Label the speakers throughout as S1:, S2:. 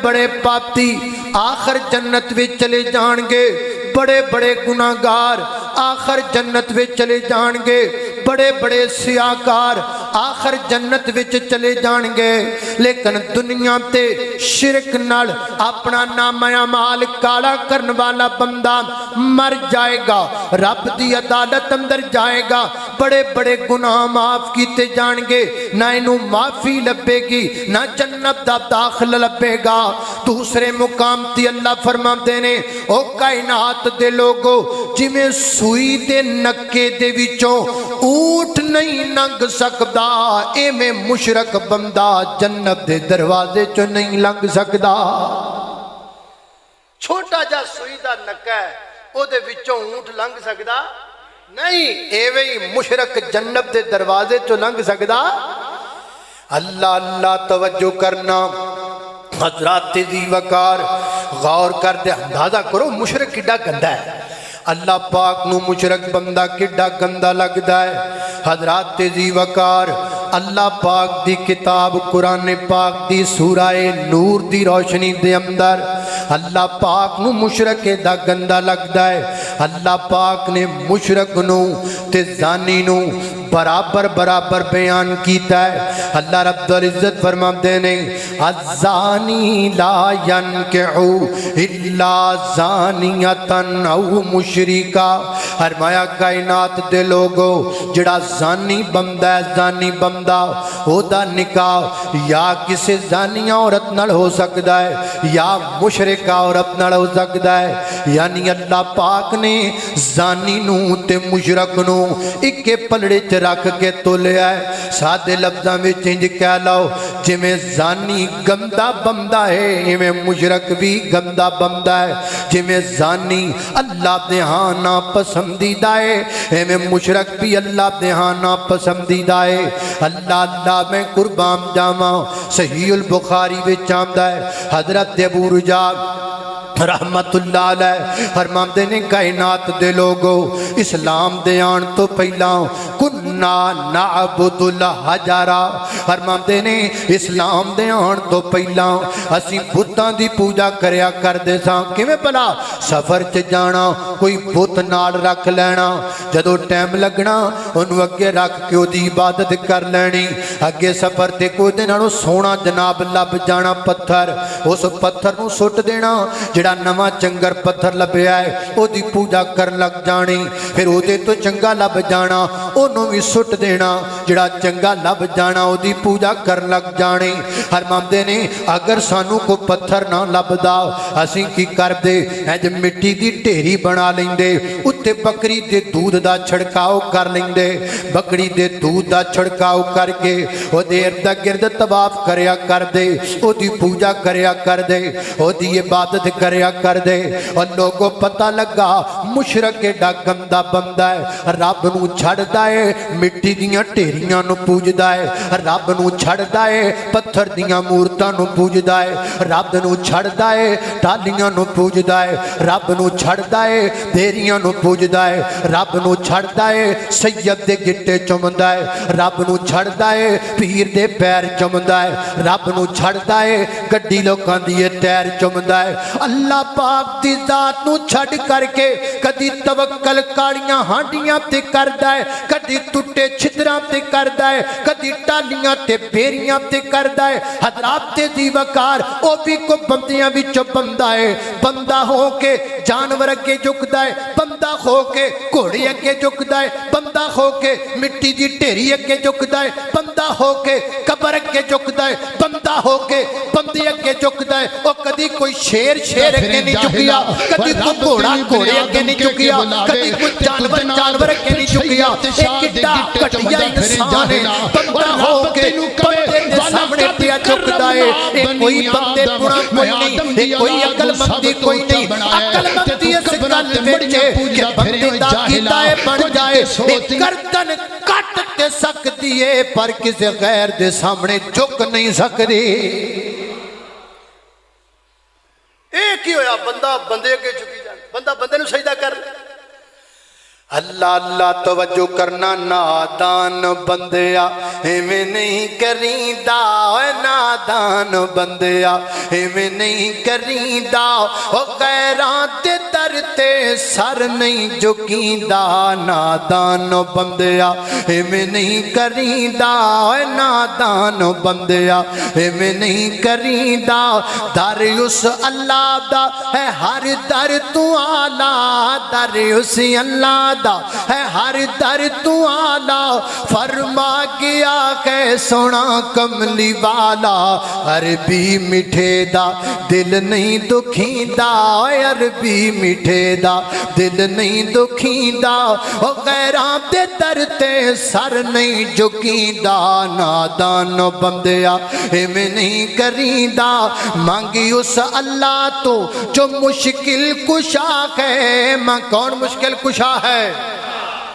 S1: بڑے پاپی آخر جنت وچ چلے جان گے، بڑے بڑے گناہگار آخر جنت وچ چلے جان گے، بڑے بڑے سیاکار آخر جنت وچ چلے جان گے۔ لیکن دنیا تے شرک نال اپنا نام اعمال کالا کرن والا بندہ مر جائے گا، رب دی عدالت اندر جائے گا، بڑے بڑے گناہ معاف کیتے جان گے، نہ انہوں معافی لبے گی نہ جنت دا داخل لبے گا۔ دوسرے مقام تی اللہ فرماتے نے او کائنات دے لوگو جی میں سوئی دے نکے دے وچوں اونٹ نہیں لنگ سکدا، اے میں مشرک بندہ جنت دے دروازے چوں نہیں لنگ سکدا۔ چھوٹا جا سوئی دا نکا ہے او دے وچوں اونٹ لنگ سکدا نہیں، ایویں ہی مشرک جنت دے دروازے چوں لنگ سکدا۔ اللہ اللہ توجہ کرنا حضرات ذی وقار، غور کر دے، اندازہ کرو مشرک کڈا گندا ہے، اللہ پاک نو مشرک بندہ کڈا گندا لگدا ہے۔ حضرات ذی وقار اللہ پاک دی کتاب قرآن پاک دی سورہ نور دی روشنی دے اندر اللہ پاک نو مشرک دا گندا لگدا ہے۔ اللہ پاک نے مشرک نو تے زانی نو برابر برابر بیان کیتا ہے۔ اللہ رب العزت فرماتے ہیں الزانی لا ینکحو الا زانیتا او مشرکا، فرمایا کائنات دے لوگو جڑا زانی بندہ ہے، زانی بندہ او دا نکاح یا کسی زانی عورت نال ہو سکتا ہے یا مشرک عورت نال ہو سکتا ہے، یعنی اللہ پاک نے زانی نو تے مشرک نو اکے پلڑے چ رکھ کے تولیا ہے۔ سادے لفظاں وچ انج کہہ لو جی میں زانی گندا بندہ ہے ایویں مشرک بھی گندا بندہ ہے، جی میں زانی اللہ دے ہاں ناپسندیدہ ہے ایویں مشرک بھی اللہ دے ہاں ناپسندیدہ ہے۔ اللہ اللہ میں قربان جاواں، صحیح البخاری وچ آندا ہے حضرت ابو رجاء رحمت اللہ علیہ فرماتے نے کائنات دے لوگو اسلام دے آن تو پہلا کننا نعبد الحجرا، فرماتے نے اسلام دے آن تو پہلا اسی بتاں دی پوجا کریا کر دے ساں، کیویں بلا سفر چ جانا کوئی بت نال رکھ لینا، جدو ٹائم لگنا انہوں اگے رکھ کے او دی عبادت کر لینی، اگے سفر تے کوئی دے نالوں سونا جناب لب جانا پتھر، اس پتھر نو سٹ دینا، جڑا نواں چنگر پتھر لبیا ہے او دی پوجا کر لگ جانی، پھر او دے تو چنگا لب جانا انہوں بھی سٹ دینا، جڑا چنگا لب جانا او دی پوجا کر لگ جانی۔ فرماندے نے اگر سانو کو پتھر نہ لبدا اسی کی کر دے اج مٹی دی ڈھیری بنا لیندے، اتے بکری دے دودھ دا چھڑکاؤ کر لیندے، بکری دے دودھ دا چھڑکاؤ کر کے او دے ارد گرد طواف کریا کر دے، او دی پوجا کریا کر دے، او دی عبادت کریا کر دے، اور لوگوں پتہ لگا مشرک ایڈا گندا بندہ ہے، رب نو چھڑدا ہے مٹی دیاں ڈھیریاں نو پوجدا ہے، رب نو چھڑدا ہے پتھر دیاں مورتاں نو پوجدا ہے، رب نو چھڑدا ہے ٹالیاں نو پوجدا ہے، رب نو چھڑدا ہے ڈھیریاں نو پوجدا ہے، رب نو چھڑدا ہے سید دے گٹے چومدا ہے، رب نو چھڑدا ہے پیر دے پیر چومدا ہے، رب نو چھڑدا ہے گڈی لوکاں دی ٹائر چومدا ہے۔ اللہ پاک دی ذات نو چھڑ کر کے کدی توکل کاڑیاں ہانڈیاں تے کردا ہے، کدی ٹوٹے چھتراں تے کردا ہے، کدی ٹالیاں تے بیریاں تے کردا ہے۔ حضرات دی وقار او بھی کو بندیاں وچوں بندہ ہے، بندہ ہو کے جانور اگے جھکدا ہے، بندہ ہو کے گھوڑے اگے جھکدا ہے، بندہ ہو کے مٹی دی ڈھیری اگے جھکدا ہے، بندہ ہو کے قبر اگے جھکدا ہے، بندہ ہو کے بندے اگے جھکدا ہے۔ او کدی کوئی شیر اگے نہیں چکیا، کدی کوئی گھوڑا گھوڑے اگے نہیں چکیا، کدی کوئی جانور اگے نہیں چکیا۔ ایک کڈا گھٹیا انسان ہے، بندہ ہو کے بندے دے سامنے پیا چکدا ہے۔ ایک کوئی بندے پڑا کوئی نہیں، ایک کوئی عقل مندی کوئی نہیں، عقل مندی اس گل وچ کہ بندے دا ہدایت بن جائے، ایک گردن کٹ تے سکدی ہے پر کسی غیر دے سامنے جھک نہیں سکدی۔ ایک ہی ہویا بندہ بندے کے چکی جائے، بندہ بندے نو سجدہ کر۔ اللہ اللہ توجہ کرنا نادان بندیا ایویں نہیں کریندا اے نادان بندیا ایویں نہیں کریندا او غیراں دے در تے سر نہیں جھکیندا نادان بندیا ایویں نہیں کریندا اے نادان بندیا ایویں نہیں کریندا در اس اللہ دا ہے ہر در تو اعلیٰ در اس اللہ ہے ہر در تو آلہ فرما گیا کہ سونا کملی والا عربی مٹھے دا دل نہیں دکھیندا عربی مٹھے دا دل نہیں دکھیندا او غیراں دے در تے سر نہیں جھکیندا نادان بندیا ایویں نہیں کریندا مانگی اس اللہ تو جو مشکل کشا ہے ماں کون مشکل کشا ہے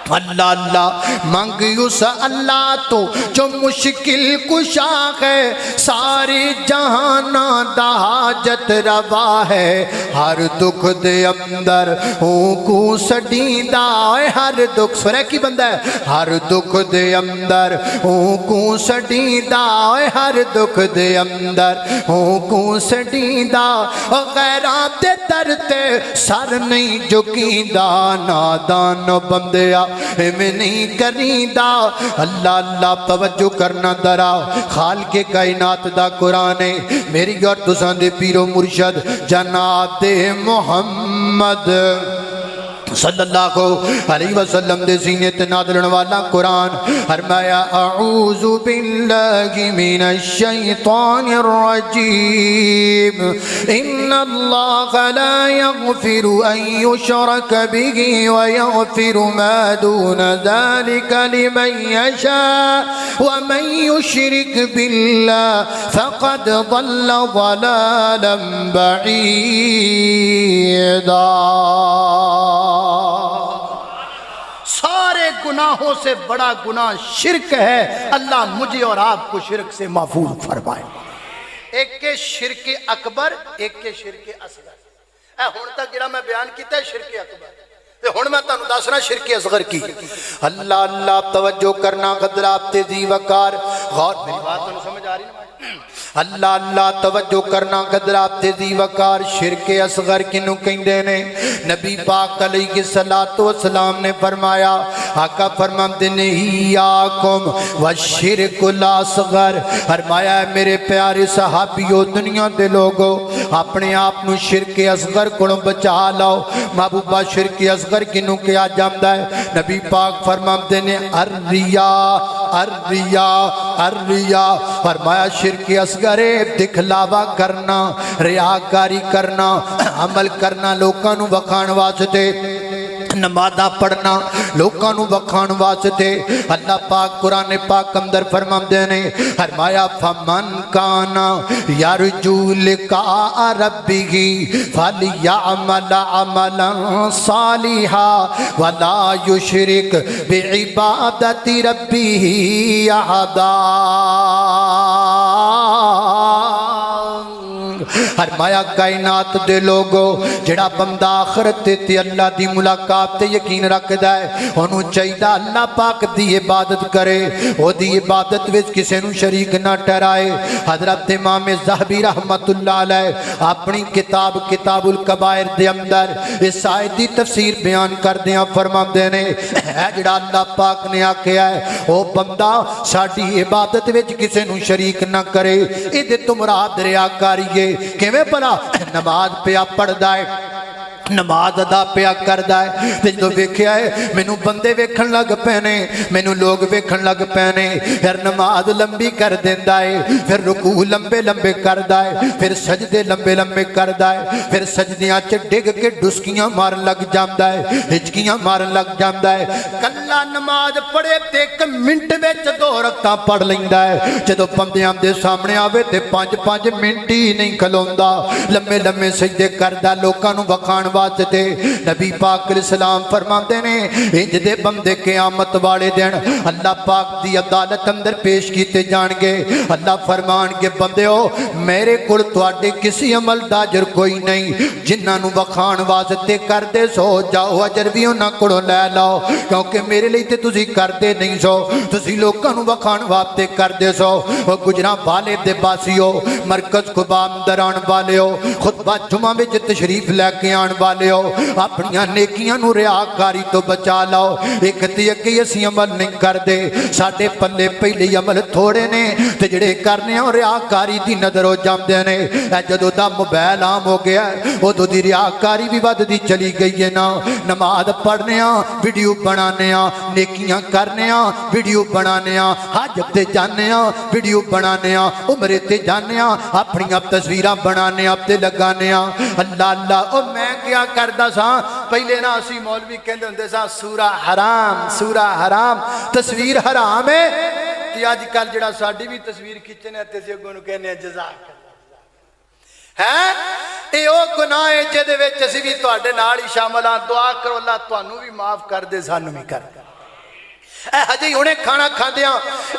S1: اللہ اللہ مانگی اس اللہ تو جو مشکل کشا ہے ساری جہانا دا حاجت روا ہے ہر دکھ دے اندر ہوں کو سڈیندا ہر دکھ سورہ کی بندہ ہے ہر دکھ دے اندر ہوں کو سڈیندا ہر دکھ دے اندر ہوں کو سڈیندا غیراں دے در تے سر نہیں جھکیندا نادان بندیا میں نہیں کریندا اللہ اللہ توجہ کرنا درا خالق کائنات دا قرآن ہے میری اور تساں دے پیر و مرشد جناب محمد صلی اللہ علیہ وسلم دے سینے تے نازلن والا قرآن فرمایا اعوذ باللہ من الشیطان الرجیم ان اللہ لا یغفر ان یشرک به ویغفر ما دون ذلك لمن یشاء ومن یشرک باللہ فقد ضل ضلالا بعیدا سارے گناہوں سے بڑا گناہ شرک ہے اللہ مجھے اور آپ کو شرک سے محفوظ فرمائے ایک کے شرک اکبر ایک کے شرک اصغر ہن تک جڑا میں بیان کیتا ہے شرک اکبر ہن میں تانوں دسنا شرک اصغر کی اللہ اللہ توجہ کرنا حضرات تیزی وقار غور میری بات تانوں سمجھ آ رہی ہے اللہ اللہ توجہ کرنا حضرات تیزی وقار شرک اصغر کنوں کہندے نے نبی پاک علیہ الصلوۃ والسلام نے فرمایا آقا فرماتے نے ایاکم والشرک الاصغر فرمایا میرے پیارے صحابیو دنیا دے لوگو اپنے آپ نو شرک اصغر کو بچا لو محبوبہ شرک اصغر کنوں کیا جاندا ہے نبی پاک فرماتے نے الریا فرمایا شرک اصغر دکھلاوا کرنا ریاکاری کرنا عمل کرنا لوکاں نو وکھان واسطے نمازہ پڑھنا لوکاں نو وکھان واسطے اللہ پاک قرآن پاک اندر فرماندے نے فرمایا فمن کانا یرجو لقاء ربہ فلیعمل عملا صالحا ولا یشرک بعبادت ربہ احدا فرمایا کائنات دے لوگو جڑا بندہ آخرت تے اللہ دی ملاقات تے یقین رکھدا ہے انہوں چاہیے اللہ پاک دی عبادت کرے او دی عبادت وچ کسے نوں شریک نہ ٹھہرائے حضرت امام ذہبی رحمت اللہ علیہ اپنی کتاب کتاب الکبائر دے اندر اس آیت دی تفسیر بیان کردیاں فرماندے نے اے جڑا اللہ پاک نے آکھیا ہے او بندہ ساڈی عبادت وچ کسے نوں شریک نہ کرے اے تو مراد ریاکاری ہے کیویں بھلا نماز پیا پڑھدا ہے نماز ادا پیا کردا ہے تے جدوں ویکھیا ہے مینوں بندے ویکھن لگ پینے مینوں لوگ ویکھن لگ پینے پھر نماز لمبی کر دیندا ہے پھر رکوع لمبے لمبے کردا ہے پھر سجدے لمبے لمبے کردا ہے پھر سجدیاں چ ڈگ کے ڈسکیاں مارن لگ جاندا ہے ہچکیاں مارن لگ جاندا ہے کلا نماز پڑھے تے ایک منٹ وچ 2 رکعتاں پڑھ لیندا ہے جدوں بندیاں دے سامنے آوے تے 5 منٹ ہی نہیں کھلوندا لمبے لمبے سجدے کردا لوکاں نوں وکھان واسطے نبی پاک علیہ السلام فرماتے نے انج دے بندے قیامت والے دن اللہ پاک دی عدالت اندر پیش کیتے جان گے اللہ فرمان کے بندیو میرے کول تواڈے کسی عمل دا اجر کوئی نہیں जिन्होंने वखाण वास्ते करते सो जाओ अजर भी उन्होंने कोलों लै लाओ क्योंकि मेरे लिए तो तुसी करते नहीं सो तुसी लोगों को वखाण वास्ते करते सो। गुजरां वाले दे बासियो मरकज खुबाम दरान वाले हो खुतबा जुमा में तशरीफ लैके आने वाले हो अपनियां नेकियां नूं रियाकारी तो बचा लो। एक ते अगे असीं अमल नहीं करते साडे पल्ले पहले अमल थोड़े ने ते जिहड़े करने आ रियाकारी दी नज़र हो जांदे ने। जदों दा मोबाइल आम हो गया उदों दी रियाकारी भी वधदी चली गई है ना। नमाज पढ़ने वीडियो बनाने नेकियां करने वीडियो बनाने हज ते जाने वीडियो बनाने उमरे ते जाने अपनियां तस्वीरां बनाने ते लगाने। अल्लाह अल्लाह ओ मैं क्या करदा सा पहले ना असी मौलवी कहंदे हुंदे सा सूरा हराम तस्वीर हराम है ते अजकल जिहड़ा साडी भी तस्वीर खिच्चने ते असी अगों नूं कहने जज़ाक है ये ओ गुनाह है जिहदे विच असी भी तुहाडे नाल ही शामिल हां। दुआ करो अल्लाह तुहानू भी माफ कर दे सानू भी कर दे। हजे हुणे खाना खांदियां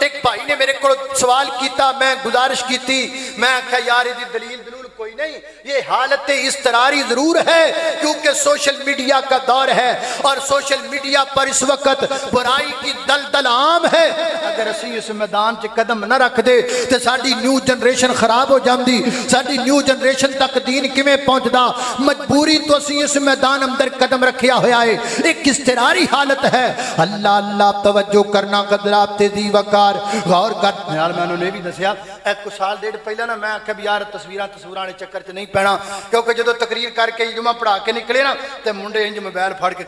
S1: एक भाई ने मेरे को सवाल किया मैं गुजारिश की मैं आख्या यार इहदी दलील कोई नहीं ये हालत इस्तरारी जरूर है क्योंकि सोशल मीडिया का दौर है और सोशल मीडिया पर इस वक्त बुराई की दलदल आम है। अगर असी इस मैदान च कदम न रखते तो साडी न्यू जनरेशन खराब हो जाती साडी न्यू जनरेशन तक दीन किवें पहुंचदा। मजबूरी तो असी इस मैदान अंदर कदम रखिया होया है एक इस्तरारी हालत है। अल्लाह अल्लाह तवज्जो करना कदरात तेजी वकार गौर कर। यार मैं उन्होंने भी दसिया एक साल डेढ़ पहला ना मैं आख्या भी यार तस्वीरां चक्कर च नहीं पैना क्योंकि जो तकरीर करके जुमा पढ़ा के निकले ना तो मुंडे इंज मोबाइल फड़ के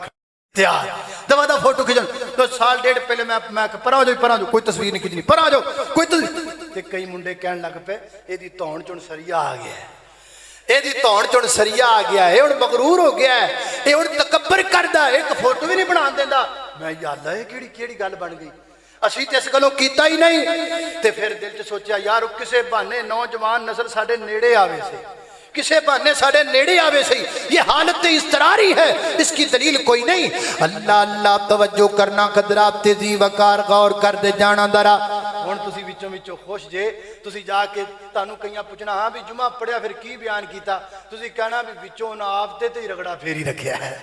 S1: तैयार दवा दा फोटो खिंचन। तो साल डेढ़ पहले मैं पर आ जाओ कोई तस्वीर नहीं खिंचनी पर आ जाओ कोई तस्वीर। कई मुंडे कहन लग पे एदी धौण चुन सरिया आ गया एदी धौण चुन सरिया आ गया है हुण मगरूर हो गया है ये हुण तकब्बर करदा एक फोटो भी नहीं बना देंदा। मैं याद है केड़ी गल बन गई असी तो इस गलों कीता ही नहीं तो फिर दिल च सोचा यार किसे बहाने नौजवान नस्ल साडे नेड़े आवे से किसे बहाने साडे नेड़े आवे सही। ये हालत इस्तरारी है इसकी दलील कोई नहीं। अल्लाह अल्लाह तवज्जो करना कदरात तेजी वकार गौर कर दे जाना दरा। हुण तुसी विचों विचों खुश जे तुसी जाके तुहानू कईयां पुछना हाँ भी जुमा पढ़िया फिर की बयान कीता तुसी कहना भी विचों ना आपते ते ही रगड़ा फेरी रखिया है।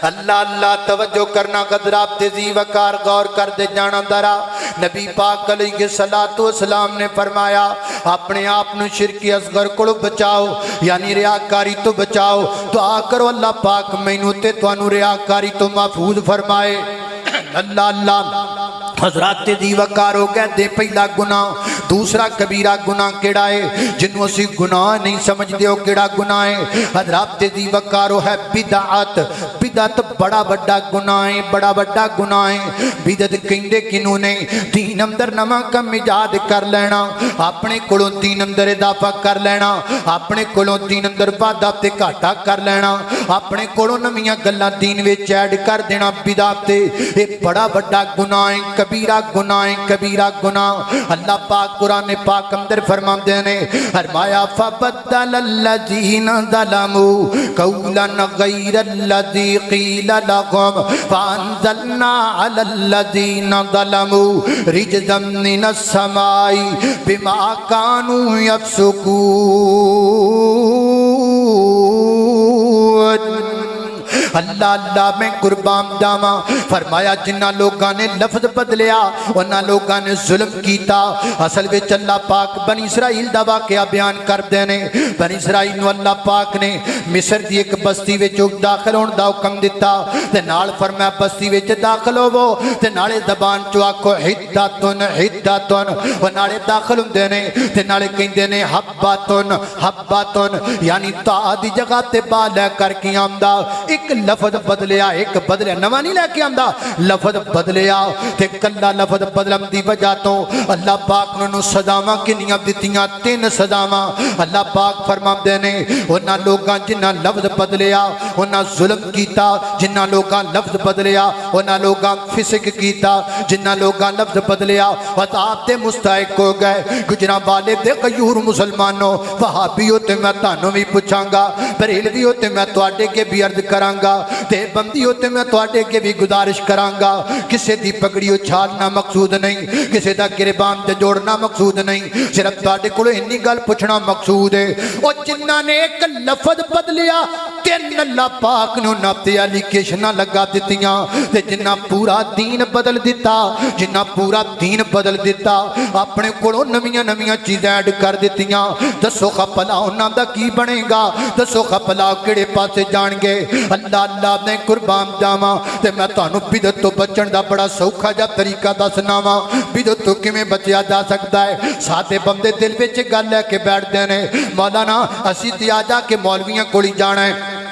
S1: अल्लाह अल्लाह तवज्जो करना कदरात तेजी वकार गौर कर दे जाना दरा। नबी पाक अलैहिस्सलातु वस्सलाम ने फरमाया अपने आप नू शिरकी असगर को बचाओ यानी रियाकारी तो बचाओ। दुआ करो अल्लाह पाक मैनू ते तुहानू रियाकारी तो महफूज फरमाए। अल्लाह अल्लाह हजरात दी वकार हो कहते पहला गुनाह दूसरा कबीरा गुनाह केड़ा है जिन्हों असी गुनाह नहीं समझते हो केड़ा गुनाह है। हजरात दी वकार है बिदअत। बिदअत बड़ा बड़ा गुनाह है बड़ा बड़ा गुनाह है। बिदअत कहंदे किनू ने दीन अंदर नवा कम इजाद कर लेना अपने कोलों दीन अंदर इजाफा कर लेना अपने कोलों दीन अंदर वाधा ते घाटा कर लेना अपने कोलों नवीं गल्लां दीन विच ऐड कर देना। बिदअत ये बड़ा बड़ा गुनाह है कबीरा गुनाह। अल्लाह पाक कुरान पाक अंदर फरमाते ने फरमाया फबद्दलल्लज़ीना ज़लमू कौलन गैरल्लज़ी क़ीला लहुम फ़अंज़लना अलल्लज़ीना ज़लमू रिजज़म मिनस समाई बिमा कानू यफ़्सुकून। अल्लाह अल्लाह मैं कुर्बान जावा फरमाया जिन्ना लोगों ने लफ्ज बदलिया उन्होंने लोगों ने जुल्म किया। असल में अल्लाह पाक बनी इसराइल का वाकया बयान करते हैं। बनी इसराइल नूं अल्लाह पाक ने मिस्र की एक बस्ती में दाखिल होने का हुक्म दिता ते नाल फरमाया बस्ती में दाखिल होवो ते नाले जबान चो आखो हिद्दतुन हिद्दतुन वो नाले दाखिल होंदे ने ते नाले कहंदे ने हब्बतुन हब्बतुन यानी ता दी जगह ते बा लै करके आंदा एक लफज बदलिया एक बदलिया नवा नहीं लैके आंदा लफज बदलिया ते कल्ला लफज बदलण दी वजह तो अल्लाह पाक ने सजावां किन्नियां दित्तियां तीन सजावां। अल्लाह पाक फरमांदे ने उन्हां लोकां जिन्हां लफ्ज बदलिया उन्हां जुल्म कीता जिन्हां लोकां लफ्ज बदलिया उन्हां लोकां फिसक कीता जिन्हां लोकां लफ्ज बदलिया अज़ाब दे मुस्तहिक हो गए। गुजरांवाले दे गयूर मुसलमानों वहाबियों ते मैं तुहानू भी पुछांगा बरेलवियों ते मैं तुहाडे के भी अर्ज करांगा تے بندیو تے میں تواڈے اگے بھی گزارش کراںگا کسے دی پگڑی اچھالنا مقصود نہیں کسے دا گربان تے جوڑنا مقصود نہیں صرف تواڈے کولوں انی گل پوچھنا مقصود ہے او جنہاں نے ایک لفظ بدلیا تین اللہ پاک نو ناتے علی کشنا لگا دتیاں تے جنہاں پورا دین بدل دیتا جنہاں پورا دین بدل دیتا اپنے کولوں نویاں نویاں چیزیں ایڈ کر دیتیاں دسو خپلا انہاں دا کی بنے گا دسو خپلا کیڑے پاسے جان گے اللہ اللہ نے قربان جاواں تے میں تانوں بدعت تو بچن دا بڑا سوکھا جا طریقہ دسنا وا بدعت تو کیویں بچیا جا سکدا ہے سادے بندے دل وچ گل لے کے بیٹھ دے نے مولانا اسی تے آ جا کے مولویاں کول جانا ہے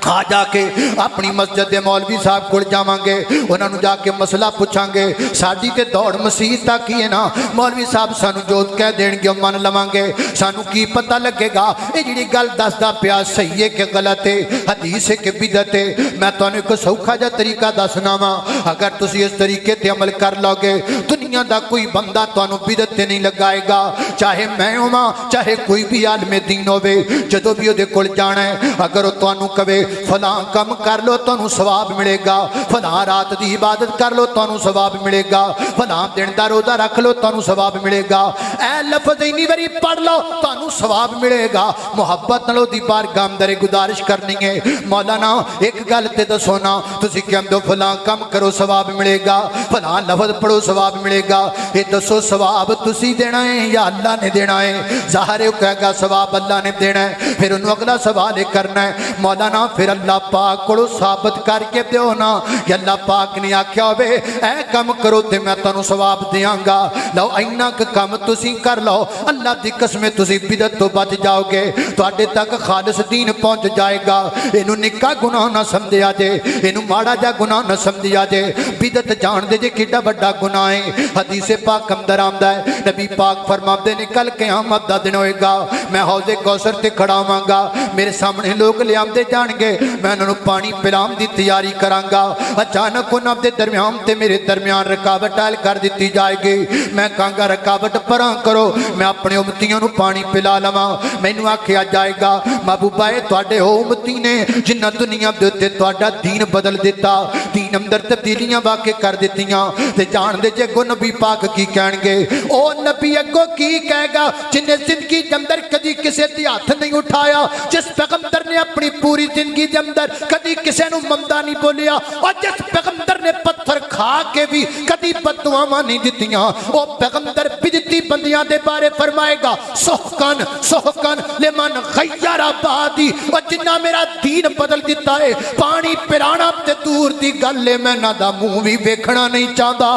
S1: آ جا کے اپنی مسجد دے مولوی صاحب کول جاواں گے انہاں نوں جا کے مسئلہ پوچھاں گے ساڈی تے دوڑ مسیح تک ہی ہے نا مولوی صاحب سانو جوت کہہ دین گے من لواں گے سانو کی پتہ لگے گا اے جڑی گل دسدا پیا صحیح ہے کہ غلط ہے حدیث ہے کہ بدعت ہے میں تانوں ایک سوکھا جا طریقہ دسنا وا اگر تسی اس طریقے تے عمل کر لو گے دنیا دا کوئی بندہ تانوں بدعت تے نہیں لگائے گا چاہے میں ہوواں چاہے کوئی بھی عالم دین ہوے جدوں بھی اودے کول جانا ہے اگر او تانوں کہے فلاں کم کر لو تانوں ثواب ملے گا فلاں رات دی عبادت کر لو تانوں ثواب ملے گا فلاں دن دا روزہ رکھ لو تانوں ثواب ملے گا اے لفظ اینی واری پڑھ لو تانوں ثواب ملے گا محبت نال دی بارگاہ اندر گزارش کرنی ہے مولانا ایک گل تے دسو نا تسی کہندے فلاں کم کرو ثواب ملے گا فلاں لفظ پڑھو ثواب ملے گا اے دسو ثواب تسی دینا ہے یا اللہ نے دینا ہے ظاہر ہے کہے گا ثواب اللہ نے دینا ہے پھر انہوں اگلا سوال کرنا ہے مولانا پھر اللہ پاک کو ثابت کر کے دیو نا کہ اللہ پاک نے آکھیا ہوئے اے کم کرو تے میں تانوں ثواب دیاں گا لو اینا کم تسی کر لو اللہ دی قسم تسی بدعت تو بچ جاؤ گے تواڈے تک خالص دین پہنچ جائے گا اینو نکا گناہ نہ سمجھیا جے اینو ماڑا جا گناہ نہ سمجھیا جے بدعت جان دے جے کیڈا بڑا گناہ ہے حدیث پاک اندر آندا ہے نبی پاک فرماندے نے کل قیامت دا دن ہوئے گا میں حوض کوثر تے کھڑا ہواں گا میرے سامنے لوگ لے آندے جان گے میں انہوں پانی پلام دی تیاری کرانگا اچانک انہوں دے درمیان تے میرے درمیان رکاوٹ آل کر دیتی جائے گی میں کہاں رکاوٹ پران کرو میں اپنے امتیوں نو پانی پلا لواں میں انہوں آکھیا جائے گا محبوبہ تواڈے ہو امتی نے جنہ دنیا دیتے تواڈا دین بدل دیتا دین اندر تبدیلیاں واقع کر دیتیاں تے جان دے جے گو نبی پاک کی کہن گے او نبی اگو کی کہے گا جنہیں زندگی اندر کدی کسے دی ہاتھ نہیں اٹھایا جس پیغمبر نے اپنی پوری زندگی دے اندر کدی کسے نو ممدہ نہیں بولیا اور جس پیغمبر نے پتھر کھا کے بھی کدی بددعاواں نہیں دتیاں او پیغمبر بدعتی بندیاں دے بارے فرمائے گا سحقن سحقن لمن غیر آبادی اور جنہ میرا دین بدل دیتا ہے پانی پرانا تے دور دی گل لے میں نہ دا منہ بھی ویکھنا نہیں چاہتا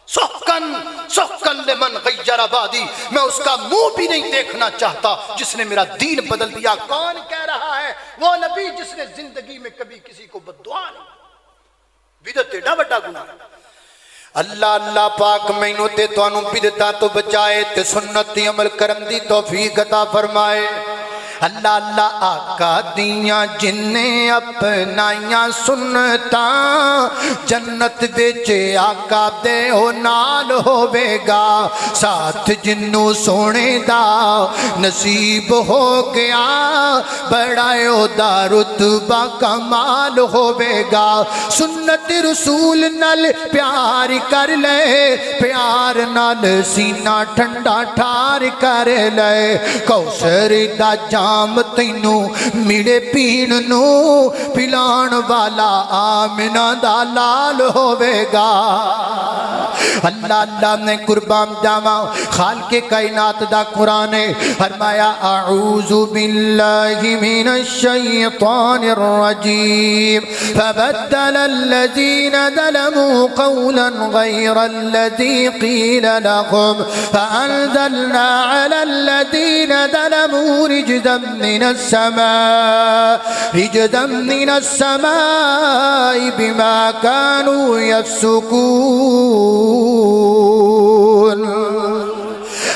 S1: سحقن سحقن لمن غیر آبادی میں اس کا منہ بھی نہیں دیکھنا چاہتا جس نے میرا دین بدل دیا کون کہہ رہا ہے وہ نبی جس نے زندگی میں کبھی کسی کو بددعا نہیں بدعت ایڈا بڑا گناہ اللہ اللہ پاک مینوں تے تانوں بدعتاں تو بچائے تے سنت تے عمل کرن دی توفیق عطا فرمائے اللہ اللہ آقا دیاں جنہیں اپنائیاں سنتاں جنت وچ آقا دے ہو نال ہوے گا ساتھ جنوں سونے دا نصیب ہو گیا بڑا دا رتبہ کمال ہوے گا سنت رسول نال پیار کر لے پیار نال سینہ ٹھنڈا ٹھار کر لے کوثر دا جام تینو میڑے پین نو پلان والا آمنہ دا لال ہوے گا اللہ اللہ نے قربان جاواں خالق کائنات دا قرآن فرمایا اعوذ باللہ من الشیطان الرجیم فبدل الذین ظلموا قولا غیر الذی قیل لهم فانزلنا على الذین ظلموا رجزا من السماء بما كانوا يفسقون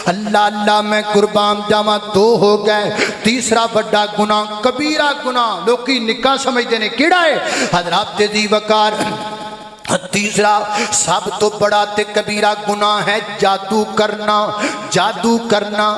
S1: اللہ اللہ میں قربان جاواں دو ہو گئے تیسرا بڑا گناہ کبیرہ گناہ لوکی نکاح سمجھتے ہیں کیڑا ہے حضرات دی وقار تیسرا سب تو بڑا تے کبیرہ گناہ ہے جادو کرنا जादू करना,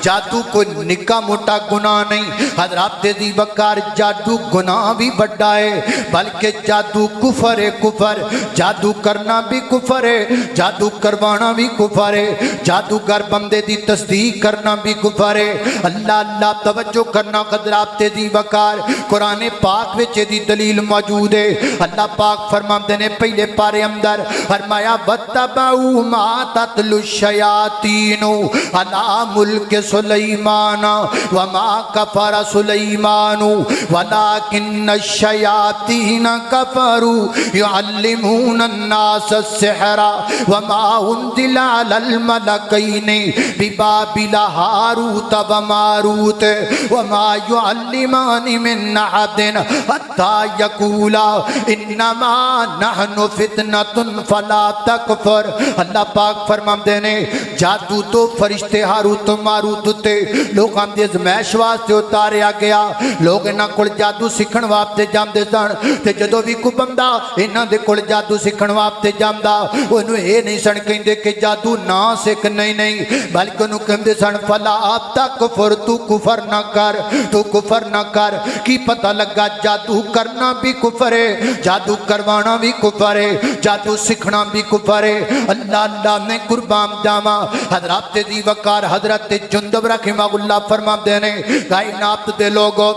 S1: जादू कोई निक्का मोटा गुनाह नहीं। हजरात दी वकार जादू गुनाह भी बड़ा है, बल्कि जादू कुफर है, कुफर। जादू करना भी कुफर है, जादू करवाना भी कुफर है, जादूगर बंदे दी तस्दीक करना भी कुफर है। अल्लाह अल्लाह तवज्जो करना हजरात दी वकार कुरान पाक विच दी दलील मौजूद है। अल्लाह पाक फरमाते ने पहले पारे अंदर फरमाया वत्तबऊ मा ततलु शयातीनु अला मुल्क सुलैमान वमा कफर सुलैमानु वलाकिन्न शयातीन कफरू युअल्लिमून अन्नास अस्सिहरा वमा उन्जिला अलल मलकैनि बिबाबिल हारूत व मारूत वमा युअल्लिमानि मिन अहदिन हत्ता यकूला इन्नमा नहनु फितनतुन फला तकफर। अल्लाह पाक फरमाते ने जादू तो फरिश्ते हारूत मारूत ते लोकां दे अज़मैश वास्ते उतारिया गया। लोग इन्हां कोल जादू सीखण वास्ते जांदे सन ते जदों भी कोई बंदा इन्हां दे कोल जादू सीखण वास्ते जांदा ओनू ये नहीं सन कहंदे कि जादू ना सीख, नहीं नहीं, बल्कि ओनू कहंदे सन फला तकफर, तू कुफर ना कर, तू कुफर ना कर। की पता लगा जादू करना भी कुफर है, जादू करवाना भी कुफर है, जादू सीखना भी कुफर है। अल्लाह अल्लाह ने कुर्बान जावा हजरत दी वकार हजरत जुंदब रहिमहुल्लाह फरमाते ने कायनात दे लोगों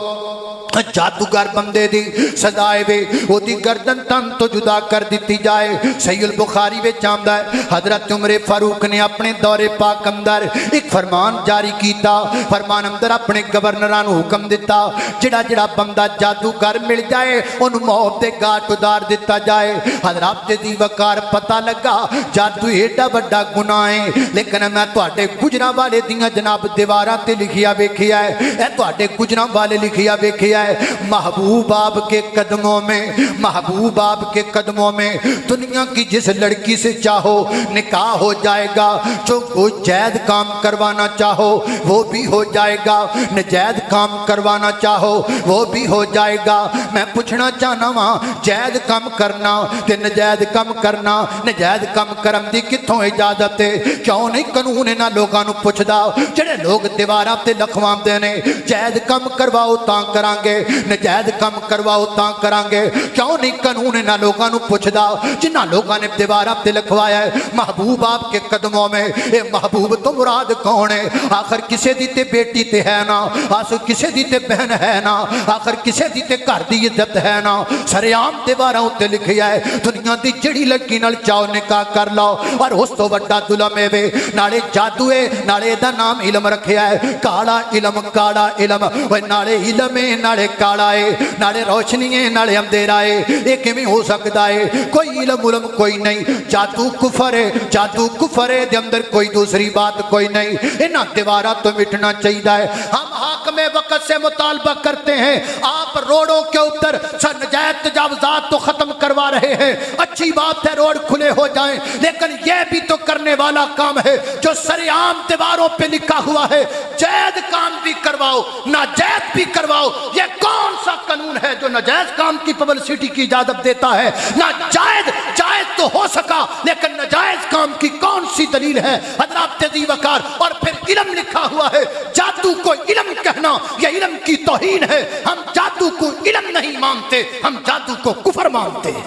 S1: जादूगर बंदे दी सदाए वे ओदी गर्दन तन तो जुदा कर दी जाए। सहीह बुखारी विच आंदा है हजरत उमर फारूक ने अपने दौरे पाक अंदर एक फरमान जारी किया। फरमान अंदर अपने गवर्नरां नूं हुक्म दिता जिहड़ा जिहड़ा बंदा जादूगर मिल जाए उन्होंने मौत के घाट उतार दिता जाए। हजरत दी वकार पता लगा जादू एडा वड्डा गुनाह है, लेकिन मैं तुहाडे गुजरां वाले दियां जनाब दीवारां ते लिखिया वेखिया है, ए तुहाडे गुजरां वाले लिखिया वेखिया है महबूब आप के कदमों में, महबूब आप के कदमों में दुनिया की जिस लड़की से चाहो निकाह हो जाएगा, जो वो जैद काम करवाना चाहो वो भी हो जाएगा, नजैद काम करवाना चाहो वो भी हो जाएगा। मैं पूछना चाहना वा जैद काम करना ते नजैद काम करना, नजैद काम करन दी कित्थों इजाजत है? क्यों नहीं कानून इन्हां लोगां नूं पुछदा जिहड़े लोग दीवारां ते लिखवांदे ने जैद काम करवाओ तां करांगे, नजैद काम करवाओ तां करांगे। क्यों नहीं कानून इन्हां लोगां नूं पुछदा जिन्हां लोगां ने दीवारां ते लिखवाया है महबूब आपके कदमों में। ये महबूब तो मुराद कौन है? आखिर किसे दी ते बेटी ते है ना, आखिर किसे दी ते बहन है ना, आखिर किसे दी ते घर दी इज्जत है ना। सरेआम दीवारां उत्ते लिखिया है दुनिया दी जिहड़ी लड़की नाल चाहो निकाह कर लो, और उस तो वड्डा जुल्म है वे नाले जादू है, नाले इहदा नाम इलम रखिया है काला इलम, काला इलम। ओए नाले इलम है नाले काला है, नाले रोशनी है नाले अंधेरा है, ये किवें हो सकता है? कोई इलम उलम कोई नहीं, जादू कुफर है, जादू कुफर है, दे अंदर कोई दूसरी बात कोई नहीं। इन्हां दीवारां तो मिटना चाहिए है। हम हाकमे वक्त से मुतालबा करते हैं, आप रोडों के ऊपर नाजायज तजावुज़ात तो खत्म करवा रहे हैं। अच्छी बात है रोड खुले हो जाएं, लेकिन यह भी तो करने वाला काम है जो सरेआम दीवारों पे लिखा हुआ है जैद काम भी करवाओ नाजायज भी करवाओ। यह कौन सा कानून है जो नाजायज काम की पब्लिसिटी की इजाजत देता है? नाजायज जायज तो हो सका, लेकिन नाजायज काम की कौन सी दलील है? हजरत दी वकार और फिर इल्म लिखा हुआ है, जादू को इल्म कहना यह इल्म की तौहीन है। हम जादू को इल्म नहीं मानते, हम जादू को कुफर मानते हैं।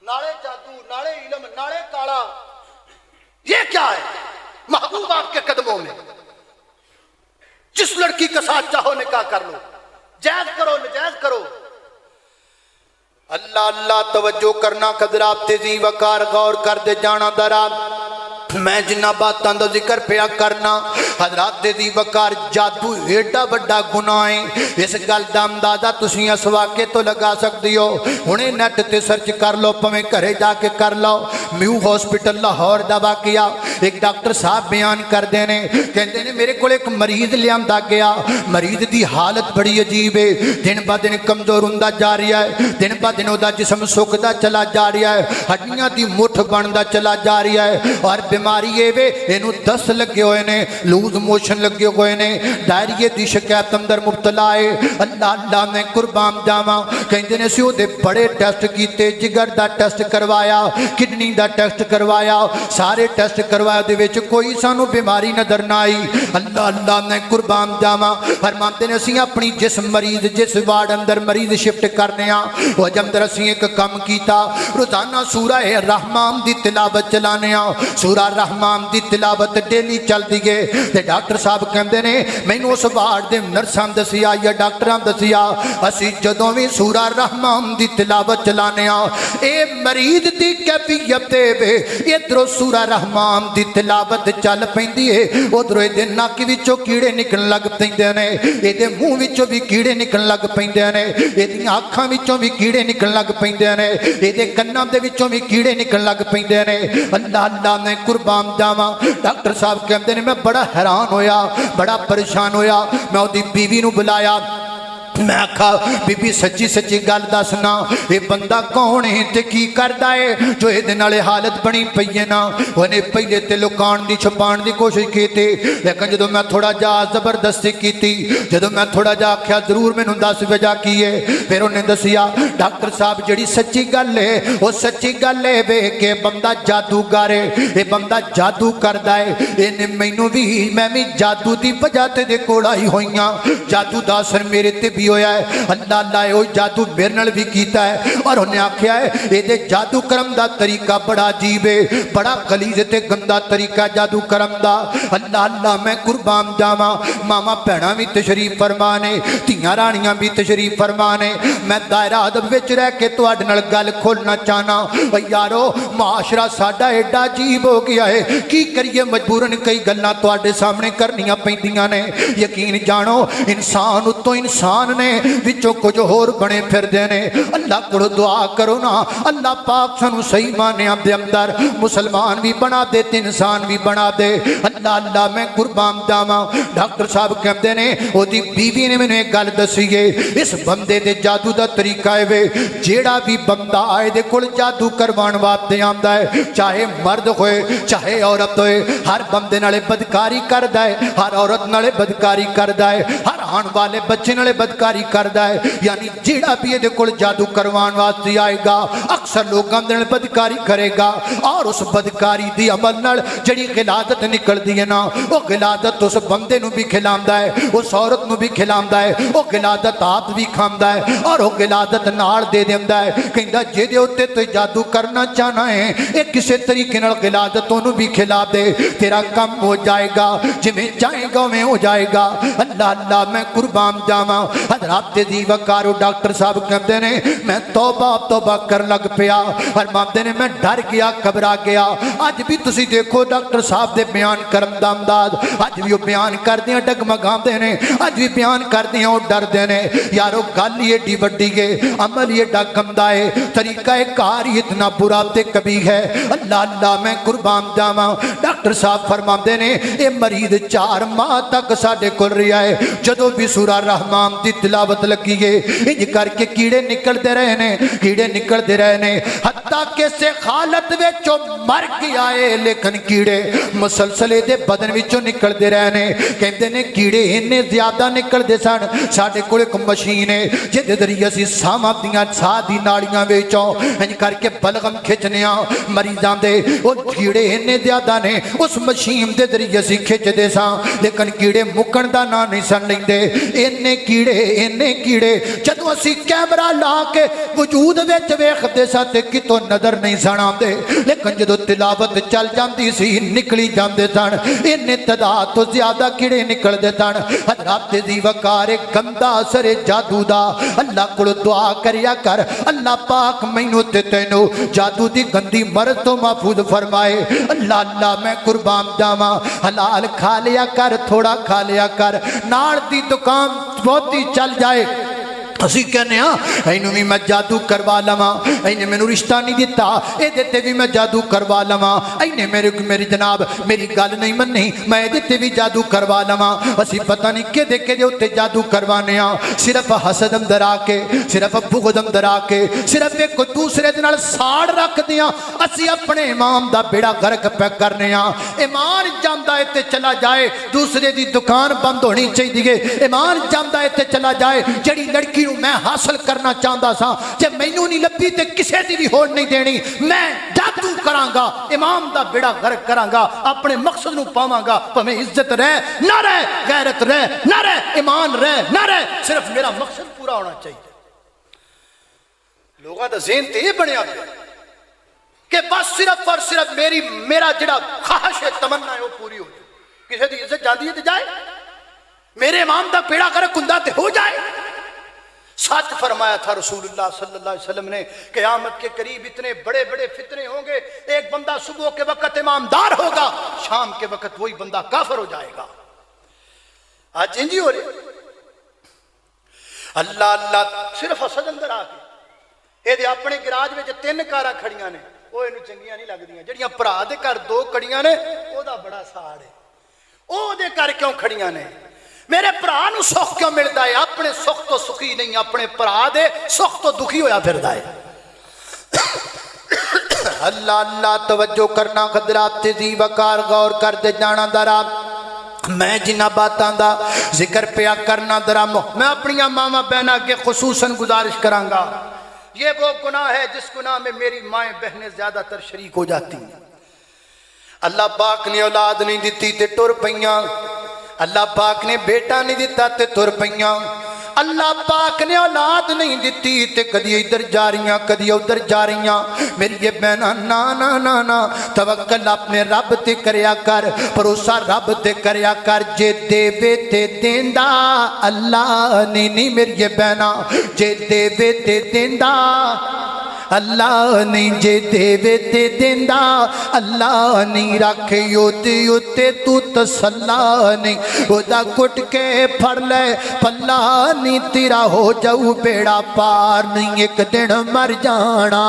S1: नाले जादू नाले इल्म नाले काला, ये क्या है? महबूब आपके कदमों में, जिस लड़की के साथ चाहो निकाह कर लो, जायज करो नजायज करो। अल्लाह अल्लाह तवज्जो करना हजरात दी वकार गौर कर दे जाना दरा। मैं जिन्ना बातों का जिक्र पिया करना हजरात दी वकार जादू एडा वड्डा गुनाह है, इस गल का अंदाजा तुसीं इस वाक़े तो लगा सकते हो। हुणे नैट ते सर्च कर लो, भावें घरे जाके कर लो। म्यू हॉस्पिटल लाहौर का वाकया एक डॉक्टर साहब बयान करते हैं, कहते हैं मेरे को एक मरीज लिया गया, मरीज की हालत बड़ी अजीब है, दिन ब दिन कमजोर होंदा जा रहा है, दिन ब दिन उसका जिसम सुकता चला जा रहा है, हड्डियां की मुठ बनता चला जा रहा है, और बीमारी ये वे इनू दस्त लगे हुए ने, लूज मोशन लगे हुए ने, डायरिए की शिकायत अंदर मुबतला है। अल्लाह अल्लाह मैं कुर्बान जावा, कहते हैं असीं उहदे बड़े टेस्ट किए, जिगर का टेस्ट करवाया, किडनी का टेस्ट करवाया, सारे टेस्ट करवाया, कोई सानू बीमारी नजर ना आई। अल्लाह अल्लाह मैं कुर्बान जावा। फरमाते ने असीं अपनी जिस मरीज जिस वार्ड अंदर मरीज शिफ्ट करने वो जमदर असीं एक काम किया, रोजाना सूरा रहमान की तिलावत चलाने, सूरा रहमान की तिलावत डेली चलती है। तो डॉक्टर साहब कहते ने मैनू उस वार्ड के नर्सां दसिया या डॉक्टरां दसिया, असीं जदों भी सूरा रहमान की तिलावत चलाने ये मरीज की कैफियत वे, इधरों सूरा रहमान की तिलावत चल पैंदी है, उधरों ये नक विचों कीड़े निकलण लग पैंदे ने, ये मूँह विचों भी कीड़े निकलण लग पैंदे ने, ये अखां विचों भी कीड़े निकलण लग पैंदे ने, ये कन्नां दे विचों भी कीड़े निकलण लग पैंदे ने। अल्लाह अल्लाह मैं कुर्बान जावां। डॉक्टर साहब कहते हैं मैं बड़ा हैरान होया, बड़ा परेशान होया। मैं उसकी बीवी नूं बुलाया, मैं आखा बीबी सच्ची सच्ची गल दसना, ये बंदा कौन है ते की करदा है जो ये नाले हालत बनी पई है ना। उन्हें पहले तो लुकाण दी छुपाण दी कोशिश की, लेकिन जो मैं थोड़ा जा जबरदस्ती की, जो मैं थोड़ा जा आख्या जरूर मैनू दस वजह की है, फिर उन्हें दसिया डॉक्टर साहब जी सच्ची गल है वो सच्ची गल है वे कि बंदा जादूगर है, ये बंदा जादू करदा है, इन्हें मैनू भी मैं भी जादू की वजह ते कोल आई हुई, जादू का असर मेरे ते भी होया है। अल्लाह अल्लाह वो जादू मेरे नाल भी कीता है, और उन्हें आख्या है ये जादू करम का तरीका बड़ा अजीब है, बड़ा गलीज ते गंदा तरीका जादू करम का। अल्लाह अल्लाह मैं कुर्बान जावा। मामा भैणा भी तशरीफ फरमा ने, धियां राणियां भी तशरीफ फरमा ने। मैं दायरा अदब विच रह के तुहाडे नाल गल खोलना चाहना। यारो माशरा साडा एडा अजीब हो गया है, की करिए मजबूरन कई गल्लां तुहाडे सामने करनियां पैंदियां ने। यकीन जानो इंसान उत्तों इंसान ने विचों कुछ होर बने फिरदे ने। अल्लाह को दुआ करो ना अल्लाह पाक सानू सही मानिया दे अंदर मुसलमान भी बना दे ते इंसान भी बना दे। अल्लाह अल्लाह मैं कुर्बान जावा। डॉक्टर साहब कहते ने ओदी बीवी ने मैंने एक गल दसी है, इस बंदे दे जादू का तरीका है वे जेड़ा भी बंदा आए दे कोल जादू करवाण वास्ते आंदा है, चाहे मर्द होए चाहे औरत होए, हर बंदे नाले बदकारी करदा है, हर औरत नाले बदकारी करदा है, हर आने वाले बच्चे नाले बदकारी करदा है। यानी जेड़ा भी ये कोल जादू करवाण वास्ते आएगा अक्सर लोगों दे नाल बदकारी करेगा, और उस बदकारी दी अमल नाल जिहड़ी गिलादत निकलदी है ना, वो गिलादत उस बंदे नूं भी खिलांदा है, उस औरत नूं भी खिलांदा है, वो गिलादत आप भी खांदा है, और वो गिलादत नाल दे दिंदा है। कहंदा जिहदे उत्ते तू जादू करना चाहना है ये किसी तरीके नाल गिलादत ओनूं भी खिला दे, तेरा काम हो जाएगा, जिवें चाहेगा उवें हो जाएगा। अल्लाह अल्लाह मैं कुर्बान जावा। हजरात दी वकारो डॉक्टर साहब कहते ने मैं तौबा तौबा कर लग पिया, और मामदे ने मैं डर गया घबरा गया। अज भी तुसी देखो डॉक्टर साहब दे बयान करम दा अंदाज, अज भी वो बयान करदे डगमगांदे ने, अज भी बयान करदे वो डरदे ने। यारो गल ही एडी वड्डी है, अमल ही एडा गंदा है, तरीका कार ही इतना बुरा ते कभी है। अल्लाह अल्लाह मैं कुर्बान जावा। डॉक्टर साहब फरमाते ने ये मरीज 4 माह तक साडे कोल रहा है, जदों भी सूरा रहमान की तिलावत लगी है इंज करके कीड़े निकलते रहे ने, कीड़े निकलते रहे ने, हत्ता किसे हालत विचों मर गया है, लेकिन कीड़े मुसलसल दे बदन विचों निकलते रहे ने। कहते ने कीड़े इन्ने ज्यादा निकलते सन, साडे कोल एक मशीन है जिहदे जरिए असीं साहां दियां साह दी नालियां विचों इंज करके बलगम खिंचने मरीजां दे, वो कीड़े इन्ने ज्यादा ने उस मशीन के जरिए असीं खिंचदे सां, लेकिन कीड़े मुकण दा नां नहीं सन लैंदे। इन्ने कीड़े जदों असीं कैमरा ला के वजूद विच वेखदे सां ते कितों नज़र नहीं सन आउंदे, लेकिन जदों तिलावत चल जाती सी निकली जाते सन, इन्ने तादाद तो ज्यादा कीड़े निकलते सन। हजरात दी वकार गंदा असर जादू दा। अल्लाह को दुआ करिया कर अल्लाह पाक मैनू ते तैनू जादू दी गंदी मरद तो महफूज फरमाए। अल्लाह अल्लाह मैं कुर्बान जावा। हलाल खा लिया कर, थोड़ा खा लिया कर, नाल दी दुकान बहुती चल जाए असी कहने इन्हूं भी मैं जादू करवा लवां, इन्हें मैनू रिश्ता नहीं दिता, ये भी मैं जादू करवा लवां, इन्हें मेरी जनाब मेरी गल नहीं मनी, मैं ये भी जादू करवा लवां। असी पता नहीं कि उत्ते जादू करवाने सिर्फ हसद अंदर आके, सिर्फ बुग़्ज़ अंदर आके, सिर्फ एक दूसरे दे नाल साड़ रखदे असी अपने इमाम दा बेड़ा गर्क पे करने। ईमान जम جامدا ہے تے چلا جائے دوسرے دی دکان بند ہونی چاہیے ایمان جامدا ہے تے چلا جائے جڑی لڑکی نو میں حاصل کرنا چاہتا سا جے مینوں نہیں لبھی تے کسے دی بھی ہوڑ نہیں دینی میں جادو کراں گا امام دا بیڑا غرق کراں گا اپنے مقصد نو پاواں گا پویں عزت رہ نہ رہ غیرت رہ نہ رہ ایمان رہ نہ رہ صرف میرا مقصد پورا ہونا چاہیے لوگاں دا ذہن تے یہ بنیا کہ بس صرف اور صرف میرا جڑا خواہش ہے تمنا ہے وہ پوری ہو جائے کسی دی عزت جاندی ہے تے جائے میرے امام دا بیڑا غرق ہوندا تے ہو جائے سچ فرمایا تھا رسول اللہ صلی اللہ علیہ وسلم نے قیامت کے قریب اتنے بڑے بڑے فتنے ہوں گے ایک بندہ صبح کے وقت امامدار ہوگا شام کے وقت وہی بندہ کافر ہو جائے گا آج انجی ہو رہے اللہ اللہ صرف حسد اندر آ کے یہ اپنے گراج میں 3 کاراں کھڑیاں نے وہ انہوں چنگیاں نہیں لگدیاں جڑیاں بھرا دے گھر 2 کڑیاں نے وہ دا بڑا ساڑ ہے وہ دے گھر کیوں کھڑیاں نے میرے بھرا نو سخ کیوں ملتا ہے اپنے سخ تو سخی نہیں اپنے بھرا دے سخ تو دکھی ہویا پھردا ہے اللہ اللہ توجہ کرنا خدرات تیزی وقار غور کر دے جانا درا میں جنہ باتاں دا ذکر پیا کرنا درا میں اپنی ماما بہناں کے خصوصاً گزارش کروں گا یہ وہ گناہ ہے جس گناہ میں میری مائیں بہنیں زیادہ تر شریک ہو جاتی ہیں اللہ پاک نے اولاد نہیں دیتی تے ٹر پیاں اللہ پاک نے بیٹا نہیں دیتا تے ٹر پیاں اللہ پاک نے اولاد نہیں دیتی تے کدی ادھر جا رہیاں کدی ادھر جا رہیاں میری یہ بہنا نا نا نا نا توکل اپنے رب تے کریا کر بھروسہ رب تے کریا کر جے دے تے دیندا اللہ نہیں میری یہ بہنا جے دے تے دیندا اللہ نہیں جے دے تے دیندا اللہ نہیں رکھ یوتے تو تسلا نہیں خدا کٹ کے پھڑ لے پلا نہیں تیرا ہو جاؤ بیڑا پار نہیں ایک دن مر جانا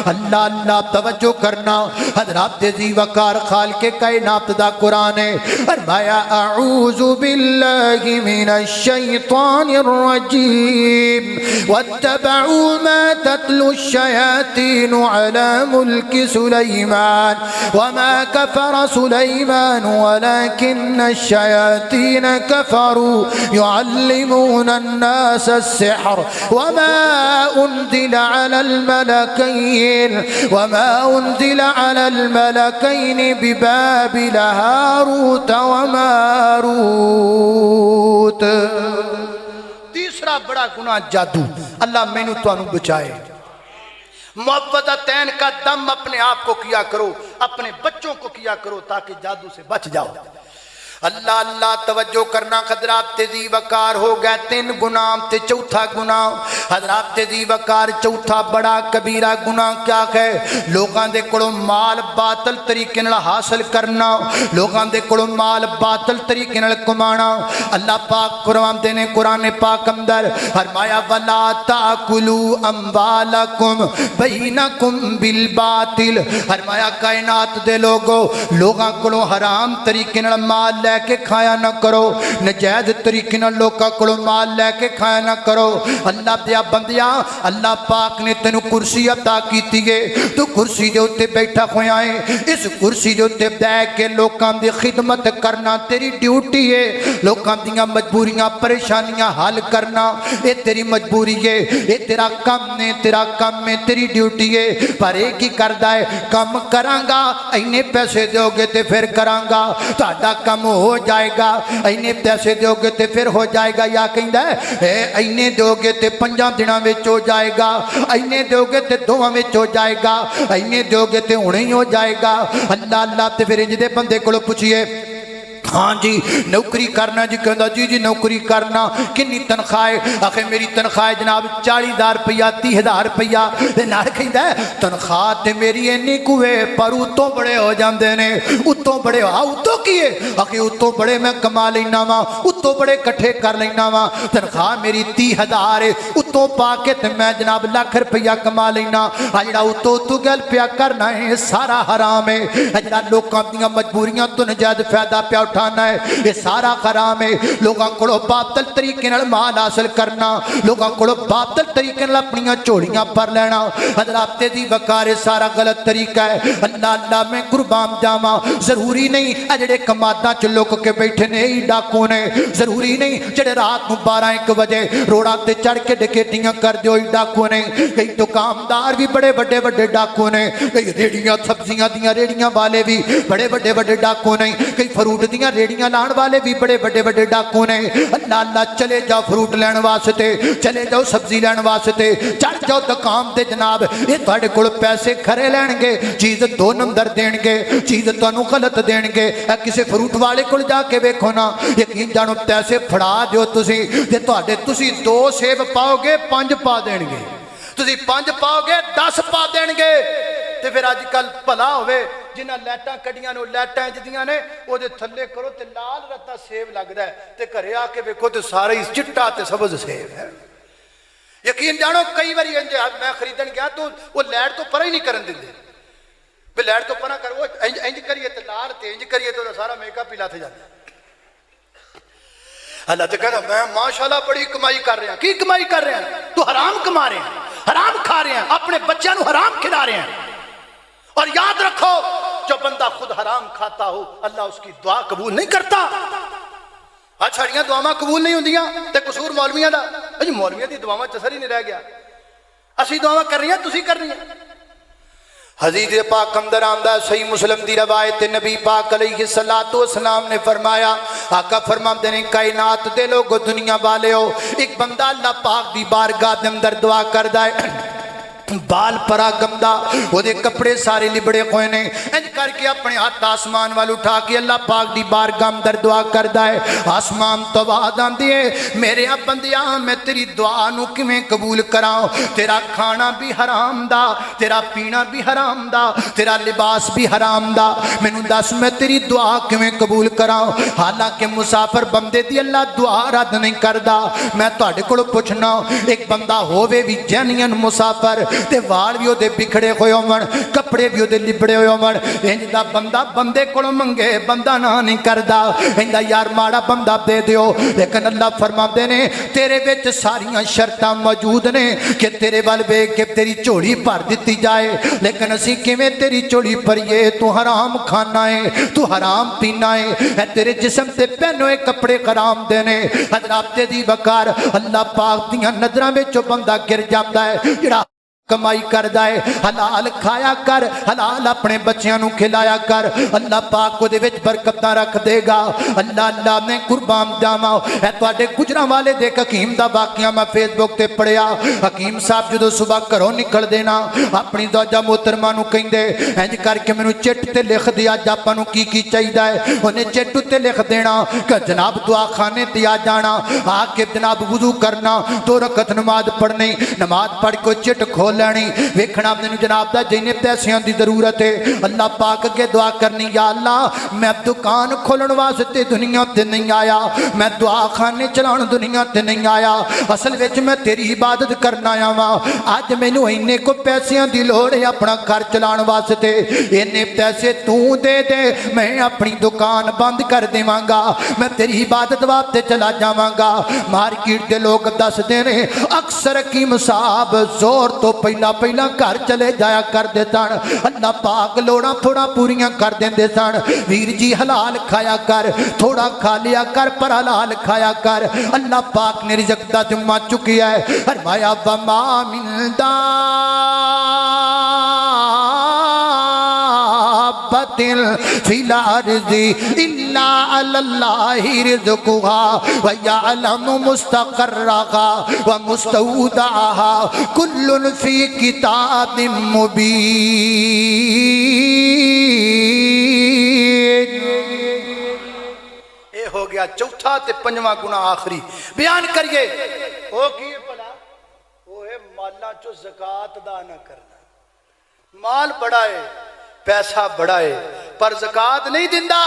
S1: اللہ اللہ توجہ کرنا حضرات ذی وقار خالق کائنات دا قرآن ہے فرمایا اعوذ باللہ من الشیطان الرجیم واتبعوا ما تتلو الشیاطین على ملك سليمان وما كفر سليمان ولكن الشياطين كفروا يعلمون الناس السحر وما أنزل على الملكين ببابل هاروت وماروت تیسرا بڑا گناہ جادو اللہ میں نے تو بچائے معوذتین کا دم اپنے آپ کو کیا کرو اپنے بچوں کو کیا کرو تاکہ جادو سے بچ جاؤ اللہ اللہ توجہ کرنا حضرات تیزی وقار ہو گئے 3 گناہ تے چوتھا گناہ حضرات تیزی وقار چوتھا بڑا کبیرہ گناہ کیا ہے لوگاں دے کڑوں مال باطل طریقے نال حاصل کرنا لوگاں دے کڑوں مال باطل طریقے نال کمانا اللہ پاک قرآن دینے قرآن پاک اندر فرمایا ولا تاکلوا اموالکم بینکم بالباطل فرمایا کائنات دے لوگوں لوگاں کڑوں حرام طریقے نال مال لے کے کھایا نہ کرو نجائز طریقے نال لوکاں کولوں مال لے کے کھایا نہ کرو اللہ دیا بندیاں اللہ پاک نے تینوں کرسی عطا کیتی ہے تو کرسی دے اوتے بیٹھا ہویا ہے اس کرسی دے اوتے بیٹھ کے لوکاں دی خدمت کرنا تیری ڈیوٹی ہے لوکاں دیاں مجبوریاں پریشانیاں حل کرنا اے تیری مجبوری ہے اے تیرا کم نے تیرا کم ہے تیری ڈیوٹی ہے پر ایک ہی کردا ہے کم کراں گا اینے پیسے دیو گے تے پھر کراں گا تہاڈا کم ہو جائے گا اینے پیسے دیو گے تے پھر ہو جائے گا یا کہندا ہے اینے دیو گے تے 5 دناں وچ ہو جائے گا اینے دیو گے تے 2 وچ ہو جائے گا اینے دیو گے تے ہنے ہی ہو جائے گا اللہ اللہ تے پھر انج دے بندے کولوں پوچھئے ہاں جی نوکری کرنا جی کہندا جی نوکری کرنا کنی تنخواہ آخر میری تنخواہ جناب 40,000 روپیہ 30,000 روپیہ تے نال کہندا ہے تنخواہ تے میری اینی کوے پر اتوں بڑے ہو جاندے نے اتوں بڑے اتوں کیے آخر اتوں بڑے میں کما لینا وا اتوں بڑے کٹھے کر لینا وا تنخواہ میری 30,000 ہے اتوں پا کے تے میں جناب لاکھ روپیہ کما لینا جڑا اتوں گل پیا کرنا ہے سارا حرام ہے جڑا لوکاں دیاں مجبوریاں تو نجائز فائدہ پیا اٹھا खाना है, ये सारा हराम है। लोगों को बातल तरीके नाल माल हासिल करना, लोगों को बातल तरीके नाल अपनियां झोलियां भर लेना, हज़रात दी वकारे सारा गलत तरीका है। अल्लाह अल्लाह मैं कुर्बान जावा, जरूरी नहीं आ जेड़े कमादां च लुक के बैठे ने ही डाकू ने, जरूरी नहीं जेड़े रात को 12-1 बजे रोड़ा ते चढ़ के डकैतियां कर दो ही डाकू ने। कई दुकानदार भी बड़े बड़े बड़े डाकू ने, कई रेड़ियां सब्जियां दियां रेड़ियां वाले भी बड़े बड़े बड़े डाकू ने, कई फ्रूट दियां रेड़ियां लाने वाले भी बड़े बड़े बड़े डाकू ने। अल्लाह अल्लाह चले जाओ फ्रूट लैन वास्ते, चले जाओ सब्जी लैन वास्ते, चढ़ जाओ दुकान ते जनाब, ये तुहाडे कोल पैसे खरे लैणगे, चीज़ 2 नंबर देणगे, चीज़ तुहानू गलत देणगे। किसी फ्रूट वाले कोल जाके वेखो ना, यकीन जानो पैसे फड़ा दिओ तुसी ते तुहाडे तुसी 2 सेब पाओगे 5 पा देणगे, तुसी 5 पाओगे 10 पा देणगे। ते फिर अजकल भला होवे जिन्हां लाइटां कड्डियां ने, लाइटां जदियां ने ओहदे थल्ले करो ते लाल रत्ता सेब लगदा है, ते घरे आके वेखो ते सारा ही चिट्टा ते सबज सेब है। यकीन जानो कई बार मैं खरीदन गया तो वो लाइट तो पर ही नहीं करन दिंदे, भी लाइट तो परा कर, वो इंज करिए तो लाल ते इंज करिए तो सारा मेकअप ही लथ जाता। अल्लाह तो कहना मैं माशाल्लाह बड़ी कमाई कर रहा। की कमाई कर रहे हैं? तू हराम कमा रहे हैं, हराम खा रहे हैं, अपने बच्चों को हराम खिला रहे हैं। और याद रखो जो बंदा खुद हराम खाता हो अल्लाह उसकी दुआ कबूल नहीं करता। आज साड़ियां दुआवां कबूल नहीं होंदियां ते कसूर मौलवियां दा। जी मौलवियां दी दुआवां च असर ही नहीं रह गया, असी दुआवां कर रही हैं, तुसी कर रही हैं। हदीस पाक अंदर आंदा सही मुस्लिम दी रवायत, नबी पाक अलैहिस्सलातु वस्सलाम ने फरमाया, आका फरमाते ने कायनात दे लोगो दुनिया वाले हो, एक बंदा अल्लाह पाक दी बारगाह दे अंदर दुआ करदा है, बाल परा गंदा, ओदे कपड़े सारे लिबड़े हुए ने, इंज करके अपने हाथ आसमान वाल उठा के अल्लाह पाक दी बारगाह अंदर दुआ करदा है। आसमान तो आवाज आंदी है, मेरे बंदिया मैं तेरी दुआ नू किवें कबूल करां, तेरा खाना भी हराम दा, तेरा पीना भी हराम दा, तेरा लिबास भी हराम दा, मैनू दस मैं तेरी दुआ किवें कबूल करां। हालांकि मुसाफिर बंदे दी अल्लाह दुआ रद्द नहीं करदा। मैं तुहाडे कोलों पुछना, एक बंदा होवे भी जैनियन मुसाफिर ते वाल भी ओदे बिखड़े होए होवन, कपड़े भी ओदे लिबड़े होए होवन, इंज दा बंदा बंदे कोलों मंगे बंदा ना नहीं करदा, इंदा यार माड़ा बंदा दे दियो। लेकिन अल्लाह फरमाते ने तेरे विच सारियां शर्तां मौजूद ने कि तेरे वाल वेख के तेरी झोली भर दित्ती जाए, लेकिन असीं किवें तेरी झोली भरीए? तू हराम खाना है, तू हराम पीना है, तेरे जिस्म ते पहनोए कपड़े हराम दे ने। हज़रात दी वकार अल्लाह पाक दियां नज़रां विचों बंदा गिर जाता है जिहड़ा कमाई करदा है। हलाल खाया कर, हलाल अपने बच्चों को खिलाया कर, अल्लाह पाक दे विच बरकतां रख देगा। अल्लाह अल्लाह ने कुर्बान जावा। तुहाडे गुजरां वाले दे हकीम दा वाकिया मैं फेसबुक ते पढ़िया। हकीम साहब जो सुबह घरों निकल देना अपनी दौजा मोहतरमा नूं कहिंदे इंज करके मैनूं चिट ते लिख दे अज आपां नूं की चाहिदा है। उन्हें चिट उत्ते लिख देना कि जनाब दुआ खाने ते आ जाना, आके जनाब वुजू करना, 2 रकत नमाज पढ़नी, नमाज पढ़ के चिट खोल लैनी, वेखना मैनूं जनाब दा जिन्ने पैसिਆਂ दी जरूरत है अल्लाह पाक अगे दुआ करनी, या अल्लाह मैं दुकान खोलण वास्ते दुनिया ते नहीं आया, मैं दुआ खाने चलाउण दुनिया ते नहीं आया, असल विच मैं तेरी इबादत करना आया वां। अज मैनूं इन्ने को पैसिਆਂ दी लोड़ है अपना घर चलाउण वास्ते, इन्ने पैसे तू दे दे, मैं अपनी दुकान बंद कर देवांगा, मैं तेरी इबादत वास्ते चला जावांगा। मार्केट दे लोग दसदे ने अक्सर हकीम साहब जोर तो पहला पहला घर चले जाया करते सन, अल्लाह पाक लोड़ा थोड़ा पूरियां कर देंदे सन। वीर जी हलाल खाया कर, थोड़ा खा लिया कर पर हलाल खाया कर, अल्लाह पाक ने रिज़्क़ दा जुम्मा चुकिया है। फरमाया वमा मिन दाब्बतिन फिल अर्ज़ि इल्ला अल्लाहि रिज़्क़ुहा व यअलमु मुस्तक़र्रहा व मुस्तौदअहा कुल्लुन फी किताबिम मुबीन। ये हो गया चौथा ते पंजवां गुना आखिरी बयान करिए। ओ की भला ओ है माला चो ज़कात दा ना करना। माल बड़ा है, पैसा बड़ा है, पर ज़कात नहीं दिंदा।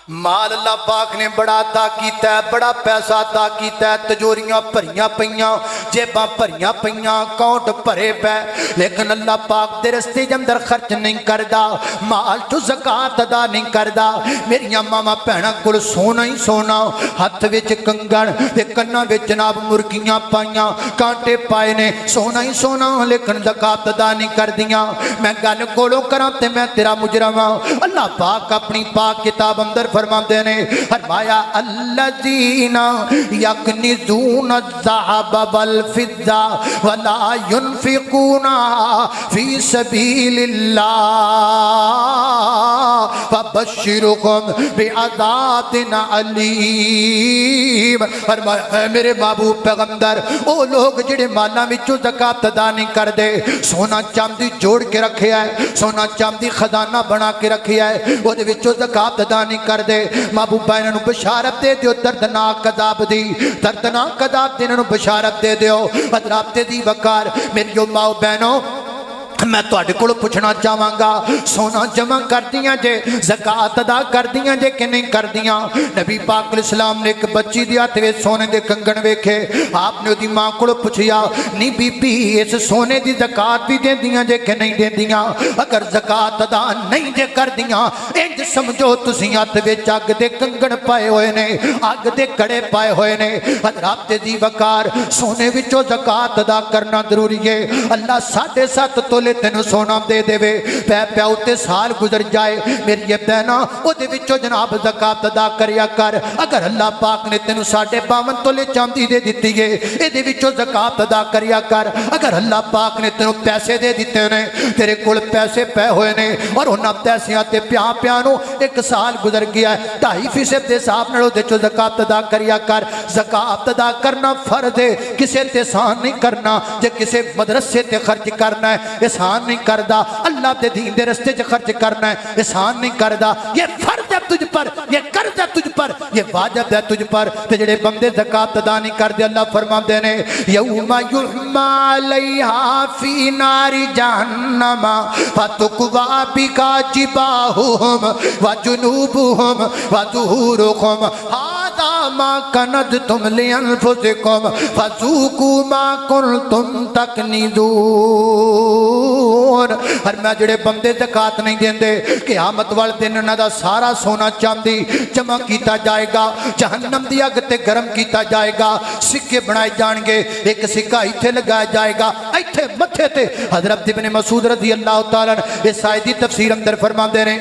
S1: माल अल्लाह पाक ने बड़ा अता कीता है, बड़ा पैसा अता कीता है, तिजोरियां भरियां पईयां, जेबां भरियां पईयां अकाउंट भरे पै लेकिन अल्लाह पाक दे रस्ते अंदर खर्च नहीं करदा माल चो ज़कात अदा नहीं करदा मेरियां मावां भैणां कोल सोना ही सोना हथ विच कंगण ते कन्नां विच जनाब मुर्गियां पाईयां कांटे पाए ने सोना ही सोना लेकिन ज़कात अदा नहीं करदियां मैं गल कोलों करां ते मैं तेरा मुजरम अल्लाह पाक अपनी पाक किताब अंदर फरमाते ने फरमाया अल्लज़ीना यकनिज़ूना ज़हब वल फिज़्ज़ा वला युनफ़िक़ूना फ़ी सबीलिल्लाह फबश्शिरहुम बिअज़ाबिन अलीम। फरमाया मेरे महबूब पैगंबर ओ लोग जिहड़े मालां विचों ज़कात अदा नहीं करदे सोना चांदी जोड़ के रखिया है सोना चांदी खजाना बना के रखिया है ਉਹਦੇ ਵਿੱਚੋਂ ज़कात अदा नहीं करदे महबूबा इन्हां नूं बशारत दे दिओ दर्दनाक अज़ाब दी दर्दनाक अज़ाब दी इन्हां नूं बशारत दे दिओ हज़रात दी वकार मेरियो माओ बहनों मैं तुहाडे कोलों पूछना चाहांगा सोना जमा करदियां जे ज़कात अदा करदियां जे कि नहीं करदियां नबी पाक अलैहिस्सलाम ने एक बच्ची दे हत्थ विच सोने दे कंगण वेखे आपने उहदी मां कोलों पुछया नी बीबी इस सोने दी ज़कात भी देंदियां जे कि नहीं देंदियां अगर ज़कात अदा नहीं जे करदियां इंज समझो तुसीं हत्थ विच अग दे कंगण पाए होए ने अग दे कड़े पाए होए ने हज़रात दी वकार सोने विचों ज़कात अदा करना जरूरी है अल्लाह 7.5 तोले तेनों सोना दे देवे पै पै उत्ते साल गुजर जाए मेरी बहना ओदे विचों जनाब ज़कात अदा करिया कर अगर अल्लाह पाक ने तेनों 52.5 तोले चांदी दे दित्ती है इहदे विचों ज़कात अदा करिया कर अगर अल्लाह पाक ने तेनों पैसे दे दिते ने तेरे कोल पैसे पै होए ने और उन्हां पैसियां ते प्यां नूं 1 साल गुजर गया है 2.5% दे हिसाब नाल ओदे चों ज़कात अदा करिया कर ज़कात अदा करना फर्ज है किसे ते एहसान नहीं करना जे किसे मदरसे ते खर्च करना है एहसान नहीं करदा अल्लाह के दीन दे रस्ते च खर्च करना है एहसान नहीं करदा ये फर्ज है तुझ पर ये कर्ज है तुझ पर ये वाजिब है तुझ पर ते जेड़े बंदे ज़कात अदा नहीं करदे अल्लाह फरमाते ने यौमा युहमा अलैहा फी नारी जहन्नम फतुकवा बिका जिबाहुम व जुनूबुहुम व ज़ुहूरुहुम हादा मा कनज़्तुम लिअन्फुसिकुम फज़ूकू मा कुंतुम तकनिज़ून। और मैं जेड़े बंदे ज़कात नहीं देंदे क़यामत वाले दिन इन्हां दा सारा सोना चांदी जमा किया जाएगा जहन्नम दी अग ते गर्म किया जाएगा सिक्के बनाए जाएंगे एक सिक्का इत्थे लगाया जाएगा इत्थे मत्थे ते हज़रत इब्न मसूद रज़ी अल्लाह तआला इस आयत दी तफसीर अंदर फरमाते हैं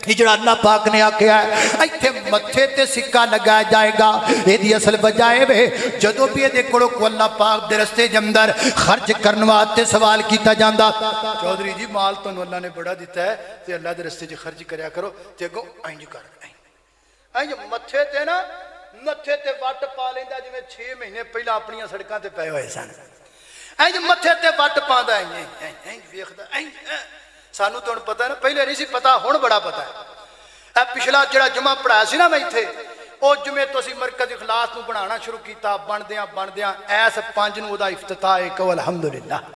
S1: जिहड़ा अल्लाह पाक ने आख्या है इत्थे मत्थे ते सिक्का लगाया जाएगा इहदी असल वजह है जदों भी इहदे कोलों अल्लाह पाक दे रस्ते दे अंदर खर्च करने वास्ते सवाल किया जाता चौधरी जी माल तुहानूं अल्लाह ने बड़ा दिता है ते अल्लाह दे रस्ते च खर्च करया करो ते अगों इंज कर इंज मत्थे ते ना मत्थे ते वट पा लैंदा जिवें 6 महीने पहला अपनियां सड़कां ते पए होए सन इंज मत्थे ते वट पांदा इंज वेखदा इंज सानू तो पता है ना पहले नहीं सी पता हुण बड़ा पता है पिछला जो जुमा पढ़ाया सी ना मैं इत्थे उस जुमे तो असीं मरकज़ इखलास नूं बनाना शुरू किया बनदियां बनदियां ऐस 5 नूं उहदा इफ्तिताह है कहो अल्हम्दुलिल्लाह।